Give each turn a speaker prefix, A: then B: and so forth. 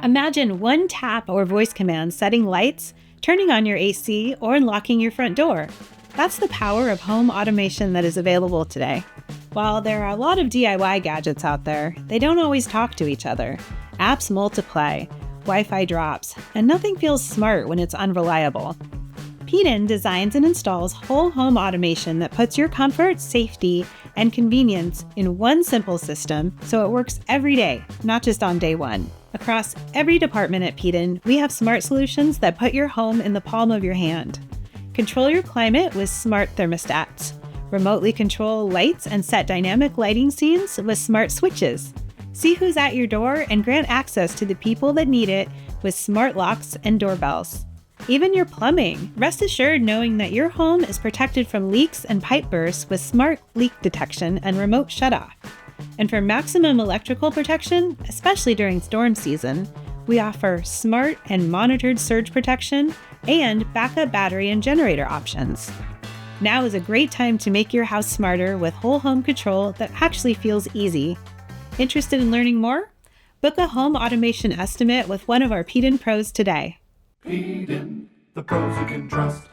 A: Imagine one tap or voice command setting lights, turning on your AC, or unlocking your front door. That's the power of home automation that is available today. While there are a lot of DIY gadgets out there, they don't always talk to each other. Apps multiply, Wi-Fi drops, and nothing feels smart when it's unreliable. Peaden designs and installs whole home automation that puts your comfort, safety, and convenience in one simple system so it works every day, not just on day one. Across every department at Peaden, we have smart solutions that put your home in the palm of your hand. Control your climate with smart thermostats. Remotely control lights and set dynamic lighting scenes with smart switches. See who's at your door and grant access to the people that need it with smart locks and doorbells. Even your plumbing. Rest assured knowing that your home is protected from leaks and pipe bursts with smart leak detection and remote shutoff. And for maximum electrical protection, especially during storm season, we offer smart and monitored surge protection and backup battery and generator options. Now is a great time to make your house smarter with whole home control that actually feels easy. Interested in learning more? Book a home automation estimate with one of our Peaden pros today.
B: Peaden, the pros you can trust.